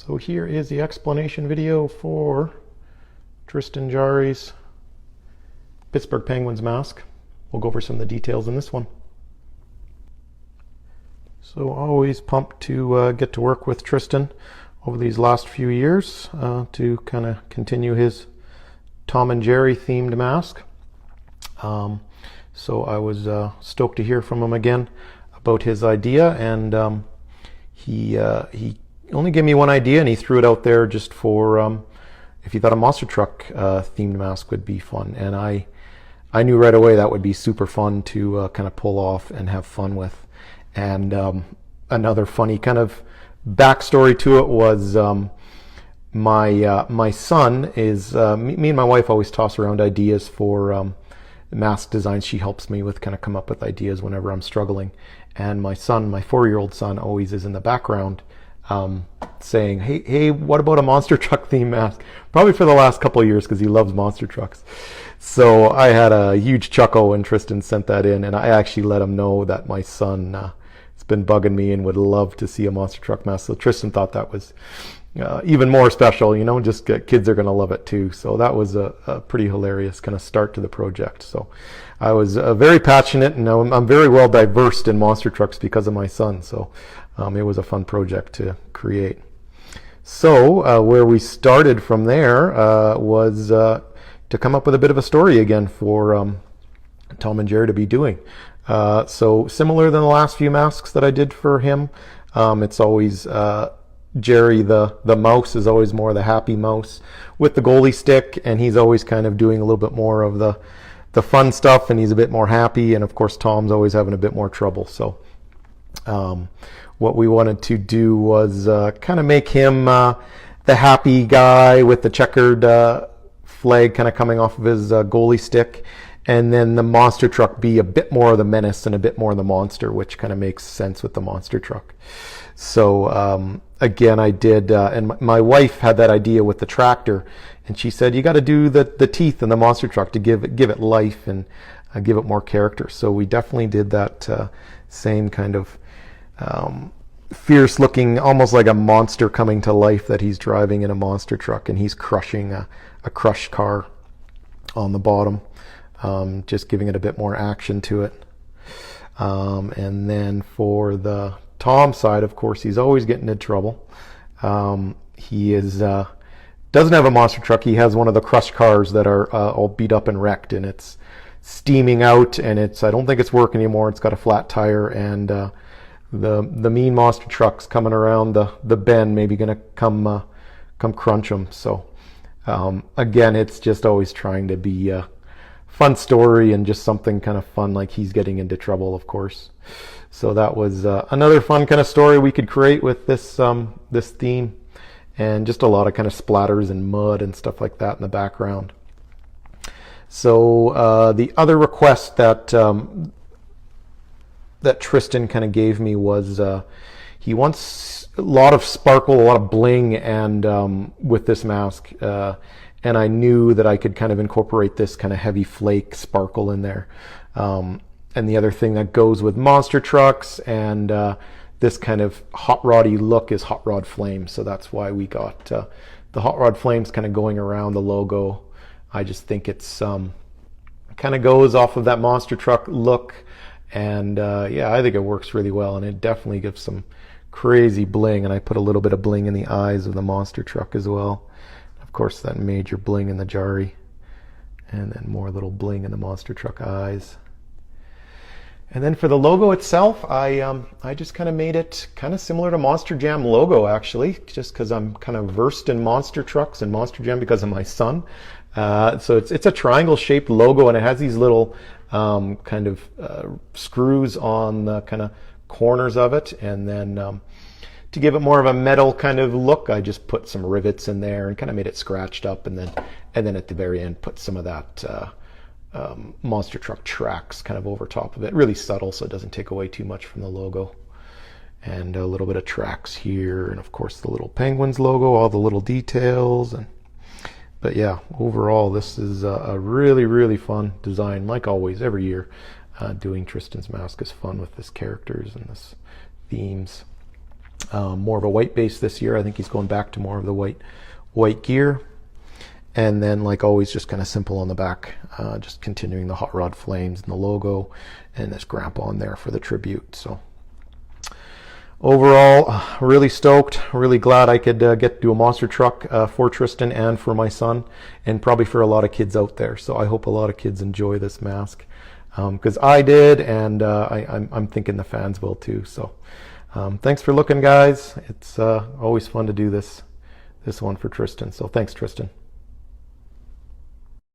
So here is the explanation video for Tristan Jarry's Pittsburgh Penguins mask. We'll go over some of the details in this one. So always pumped to get to work with Tristan over these last few years to kind of continue his Tom and Jerry themed mask. So I was stoked to hear from him again about his idea, and he only gave me one idea, and he threw it out there just for if he thought a monster truck themed mask would be fun. And I knew right away that would be super fun to kind of pull off and have fun with. And another funny kind of backstory to it was my son is me and my wife always toss around ideas for mask designs. She helps me with kind of come up with ideas whenever I'm struggling. And my son, my 4-year-old son, always is in the background saying, hey, what about a monster truck theme mask? Probably for the last couple of years because he loves monster trucks. So I had a huge chuckle when Tristan sent that in, and I actually let him know that my son has been bugging me and would love to see a monster truck mask. So Tristan thought that was even more special, you know, just kids are going to love it too. So that was a pretty hilarious kind of start to the project. So I was very passionate, and I'm very well diversed in monster trucks because of my son. So it was a fun project to create. So where we started from there was to come up with a bit of a story again for Tom and Jerry to be doing. So similar than the last few masks that I did for him, it's always Jerry the mouse is always more the happy mouse with the goalie stick, and he's always kind of doing a little bit more of the fun stuff, and he's a bit more happy, and of course Tom's always having a bit more trouble. So what we wanted to do was kind of make him the happy guy with the checkered flag kind of coming off of his goalie stick, and then the monster truck be a bit more of the menace and a bit more of the monster, which kind of makes sense with the monster truck. So again, I did, and my wife had that idea with the tractor, and she said, you got to do the teeth in the monster truck to give it life and give it more character. So we definitely did that same kind of fierce looking, almost like a monster coming to life that he's driving in a monster truck, and he's crushing a crushed car on the bottom, just giving it a bit more action to it. And then for the Tom side, of course, he's always getting in trouble. He doesn't have a monster truck. He has one of the crushed cars that are all beat up and wrecked, and it's steaming out, and I don't think it's working anymore. It's got a flat tire, and the mean monster truck's coming around the bend, maybe gonna come crunch him. So again, it's just always trying to be a fun story and just something kind of fun, like he's getting into trouble, of course. So that was another fun kind of story we could create with this this theme, and just a lot of kind of splatters and mud and stuff like that in the background. So the other request that that Tristan kind of gave me was he wants a lot of sparkle, a lot of bling, and with this mask, and I knew that I could kind of incorporate this kind of heavy flake sparkle in there. And the other thing that goes with monster trucks and this kind of hot roddy look is hot rod flames. So that's why we got the hot rod flames kind of going around the logo. I just think it's kind of goes off of that monster truck look, and yeah, I think it works really well, and it definitely gives some crazy bling. And I put a little bit of bling in the eyes of the monster truck as well. Of course, that major bling in the Jarry, and then more little bling in the monster truck eyes. And then for the logo itself, I just kind of made it kind of similar to Monster Jam logo, actually, just because I'm kind of versed in monster trucks and Monster Jam because of my son. So it's a triangle shaped logo, and it has these little kind of screws on the kind of corners of it. And then to give it more of a metal kind of look, I just put some rivets in there and kind of made it scratched up, and then at the very end put some of that monster truck tracks kind of over top of it, really subtle, so it doesn't take away too much from the logo. And a little bit of tracks here, and of course the little Penguins logo, all the little details. But yeah, overall this is a really fun design. Like always, every year doing Tristan's mask is fun with this characters and this themes. more of a white base this year. I think he's going back to more of the white gear. And then, like always, just kind of simple on the back, just continuing the Hotrod flames and the logo and this grandpa on there for the tribute. So overall, really stoked, really glad I could get to do a monster truck for Tristan and for my son, and probably for a lot of kids out there. So I hope a lot of kids enjoy this mask, because I did, and I'm thinking the fans will too. So thanks for looking, guys. It's always fun to do this one for Tristan. So thanks, Tristan.